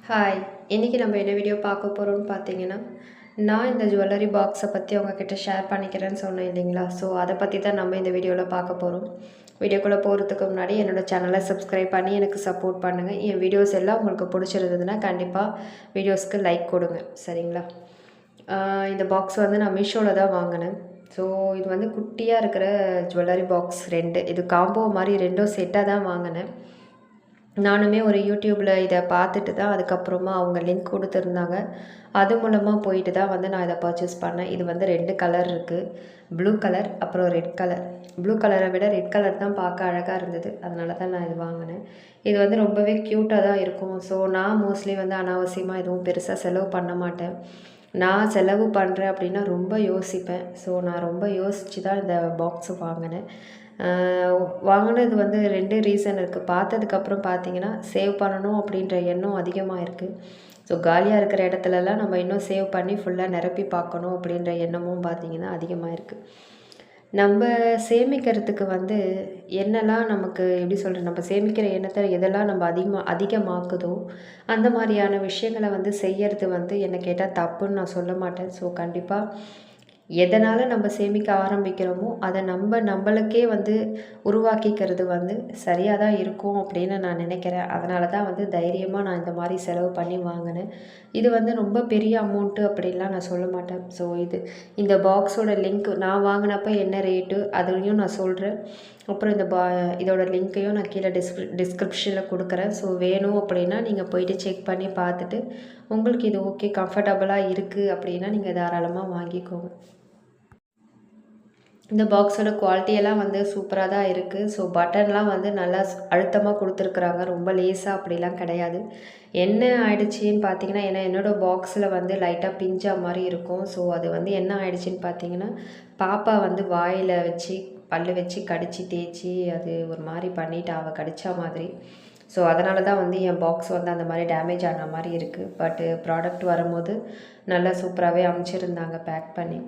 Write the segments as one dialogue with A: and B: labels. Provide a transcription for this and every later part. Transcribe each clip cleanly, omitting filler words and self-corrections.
A: Hi, இன்றைக்கி நம்ம என்ன வீடியோ பார்க்க போகிறோம்னு பார்த்தீங்கன்னா, நான் இந்த ஜுவல்லரி பாக்ஸை பற்றி உங்ககிட்ட ஷேர் பண்ணிக்கிறேன்னு சொன்னேன் இல்லைங்களா? ஸோ அதை பற்றி தான் நம்ம இந்த வீடியோவில் பார்க்க போகிறோம். வீடியோக்குள்ளே போகிறதுக்கு முன்னாடி என்னோடய சேனலை சப்ஸ்கிரைப் பண்ணி எனக்கு சப்போர்ட் பண்ணுங்கள். என் வீடியோஸ் எல்லாம் உங்களுக்கு பிடிச்சிருந்ததுன்னா கண்டிப்பாக வீடியோஸ்க்கு லைக் கொடுங்க, சரிங்களா? இந்த பாக்ஸ் வந்து நான் மீஷோவில் தான் வாங்கினேன். ஸோ இது வந்து குட்டியாக இருக்கிற ஜுவல்லரி பாக்ஸ் 2, இது காம்போ மாதிரி 2 செட்டாக தான் வாங்கினேன். நானுமே ஒரு யூடியூப்பில் இதை பார்த்துட்டு தான் அதுக்கப்புறமா அவங்க லிங்க் கொடுத்துருந்தாங்க. அது மூலமாக போயிட்டு தான் வந்து நான் இதை பர்ச்சேஸ் பண்ணேன். இது வந்து 2 கலர் இருக்குது, ப்ளூ கலர் அப்புறம் ரெட் கலர். ப்ளூ கலரை விட ரெட் கலர் தான் பார்க்க அழகாக இருந்தது, அதனால தான் நான் இது வாங்கினேன். இது வந்து ரொம்பவே க்யூட்டாக தான் இருக்கும். ஸோ நான் மோஸ்ட்லி வந்து அனாவசியமாக எதுவும் பெருசாக செலவு பண்ண மாட்டேன். நான் செலவு பண்ணுறேன் அப்படின்னா ரொம்ப யோசிப்பேன். ஸோ நான் ரொம்ப யோசித்து தான் இந்த பாக்ஸு வாங்கினேன். வாங்கினது வந்து 2 ரீசன் இருக்குது. பார்த்ததுக்கப்புறம் பார்த்தீங்கன்னா, சேவ் பண்ணணும் அப்படின்ற எண்ணம் அதிகமாக இருக்குது. ஸோ காலியாக இருக்கிற இடத்துலலாம் நம்ம இன்னும் சேவ் பண்ணி ஃபுல்லாக நிரப்பி பார்க்கணும் அப்படின்ற எண்ணமும் பார்த்திங்கன்னா அதிகமாக இருக்குது. நம்ம சேமிக்கிறதுக்கு வந்து என்னெல்லாம் நமக்கு எப்படி சொல்கிறது, நம்ம சேமிக்கிற எண்ணத்தை எதெல்லாம் நம்ம அதிகமாக்குதோ அந்த மாதிரியான விஷயங்களை வந்து செய்யறது வந்து என்ன கேட்டால் தப்புன்னு நான் சொல்ல மாட்டேன். ஸோ கண்டிப்பாக எதனால் நம்ம சேமிக்க ஆரம்பிக்கிறோமோ அதை நம்மளுக்கே வந்து உருவாக்கிக்கிறது வந்து சரியாக தான் இருக்கும் அப்படின்னு நான் நினைக்கிறேன். அதனால தான் வந்து தைரியமாக நான் இந்த மாதிரி செலவு பண்ணி வாங்கினேன். இது வந்து ரொம்ப பெரிய அமௌண்ட்டு அப்படின்லாம் நான் சொல்ல மாட்டேன். ஸோ இந்த பாக்ஸோட லிங்க் நான் வாங்கினப்போ என்ன ரேட்டு அதையும் நான் சொல்கிறேன். அப்புறம் இதோட லிங்க்கையும் நான் கீழே டிஸ்கிரிப்ஷனில் கொடுக்குறேன். ஸோ வேணும் அப்படின்னா நீங்கள் போயிட்டு செக் பண்ணி பார்த்துட்டு உங்களுக்கு இது ஓகே கம்ஃபர்டபுளாக இருக்குது அப்படின்னா நீங்கள் தாராளமாக வாங்கிக்கோங்க. இந்த பாக்ஸோட குவாலிட்டியெல்லாம் வந்து சூப்பராக தான் இருக்குது. ஸோ பட்டன்லாம் வந்து நல்லா அழுத்தமாக கொடுத்துருக்குறாங்க, ரொம்ப லேஸாக அப்படிலாம் கிடையாது. என்ன ஆயிடுச்சின்னு பார்த்தீங்கன்னா, ஏன்னா என்னோடய பாக்ஸில் வந்து லைட்டாக பிஞ்சா மாதிரி இருக்கும். ஸோ அது வந்து என்ன ஆயிடுச்சின்னு பார்த்தீங்கன்னா, பாப்பா வந்து வாயில் வச்சு பல்லு வச்சு கடிச்சு தேய்ச்சி அது ஒரு மாதிரி பண்ணிவிட்டு அவள் கடிச்சா மாதிரி. ஸோ அதனால தான் வந்து என் பாக்ஸ் வந்து அந்த மாதிரி டேமேஜ் ஆன மாதிரி இருக்குது. பட்டு ப்ராடக்ட் வரும்போது நல்லா சூப்பராகவே அமைச்சிருந்தாங்க பேக் பண்ணி.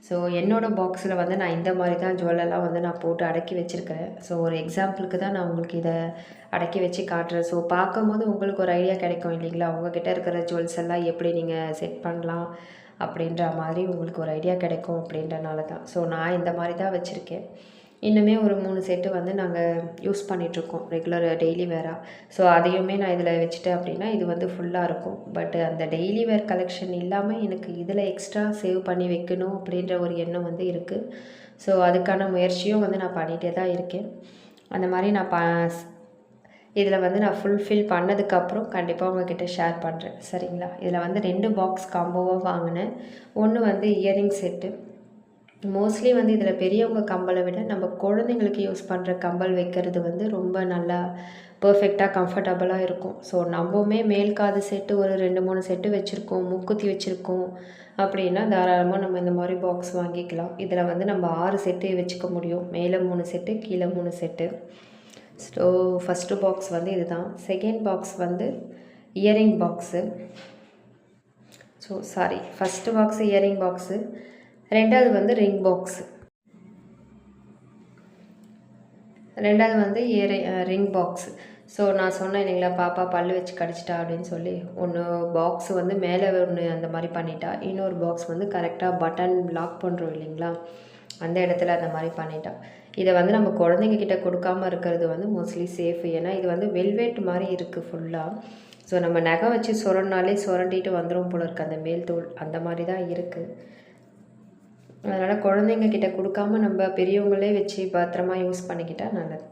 A: ஸோ என்னோடய பாக்ஸில் வந்து நான் இந்த மாதிரி தான் ஜுவல்லெல்லாம் வந்து நான் போட்டு அடக்கி வச்சுருக்கிறேன். ஸோ ஒரு எக்ஸாம்பிளுக்கு தான் நான் உங்களுக்கு இதை அடக்கி வச்சு காட்டுறேன். ஸோ பார்க்கும்போது உங்களுக்கு ஒரு ஐடியா கிடைக்கும் இல்லைங்களா, உங்கள்கிட்ட இருக்கிற ஜுவல்ஸ் எல்லாம் எப்படி நீங்கள் செட் பண்ணலாம் அப்படின்ற மாதிரி உங்களுக்கு ஒரு ஐடியா கிடைக்கும் அப்படின்றனால தான். ஸோ நான் இந்த மாதிரி தான் வச்சுருக்கேன். இன்னுமே ஒரு 3 செட்டு வந்து நாங்கள் யூஸ் பண்ணிகிட்ருக்கோம் ரெகுலர் டெய்லி வேராக. ஸோ அதையுமே நான் இதில் வச்சுட்டேன் அப்படின்னா இது வந்து ஃபுல்லாக இருக்கும். பட் அந்த டெய்லி வேர் கலெக்ஷன் இல்லாமல் எனக்கு இதில் எக்ஸ்ட்ரா சேவ் பண்ணி வைக்கணும் அப்படின்ற ஒரு எண்ணம் வந்து இருக்குது. ஸோ அதுக்கான முயற்சியும் வந்து நான் பண்ணிகிட்டே தான் இருக்கேன். அந்த மாதிரி நான் இதில் வந்து நான் ஃபுல்ஃபில் பண்ணதுக்கப்புறம் கண்டிப்பாக உங்கள்கிட்ட ஷேர் பண்ணுறேன், சரிங்களா? இதில் வந்து 2 பாக்ஸ் காம்போவாக வாங்கினேன். ஒன்று வந்து இயரிங் செட்டு. மோஸ்ட்லி வந்து இதில் பெரியவங்க கம்பலை விட நம்ம குழந்தைங்களுக்கு யூஸ் பண்ணுற கம்பல் வைக்கிறது வந்து ரொம்ப நல்லா பர்ஃபெக்டாக கம்ஃபர்டபுளாக இருக்கும். ஸோ நம்மவுமே மேல் காது செட்டு ஒரு 2-3 செட்டு வச்சுருக்கோம், மூக்குத்தி வச்சுருக்கோம் அப்படின்னா தாராளமாக நம்ம இந்த மாதிரி பாக்ஸ் வாங்கிக்கலாம். இதில் வந்து நம்ம 6 செட்டு வச்சுக்க முடியும், மேலே 3 செட்டு கீழே 3 செட்டு. ஸோ ஃபஸ்ட்டு பாக்ஸ் வந்து இதுதான். செகண்ட் பாக்ஸ் வந்து earring box. So first box earring box, 2வது வந்து ரிங் பாக்ஸு, 2வது வந்து ரிங் பாக்ஸு. ஸோ நான் சொன்னேன் இல்லைங்களா, பாப்பா பல்லு வச்சு கடிச்சிட்டா அப்படின்னு சொல்லி. ஒன்று பாக்ஸு வந்து மேலே ஒன்று அந்த மாதிரி பண்ணிட்டா, இன்னொரு பாக்ஸ் வந்து கரெக்டாக பட்டன் லாக் பண்ணுறோம் இல்லைங்களா, அந்த இடத்துல அந்த மாதிரி பண்ணிட்டா. இதை வந்து நம்ம குழந்தைங்க கிட்ட கொடுக்காமல் இருக்கிறது வந்து மோஸ்ட்லி சேஃப். ஏன்னா இது வந்து வெல்வெட் மாதிரி இருக்குது ஃபுல்லாக. ஸோ நம்ம நகை வச்சு சுரண்டினாலே சுரண்டிட்டு வந்துடும் போல இருக்குது அந்த மேல் தோல், அந்த மாதிரி தான் இருக்குது. அதனால் குழந்தைங்க கிட்ட கொடுக்காம நம்ம பெரியவங்களே வச்சு பத்திரமா யூஸ் பண்ணிக்கிட்டால் நல்லது.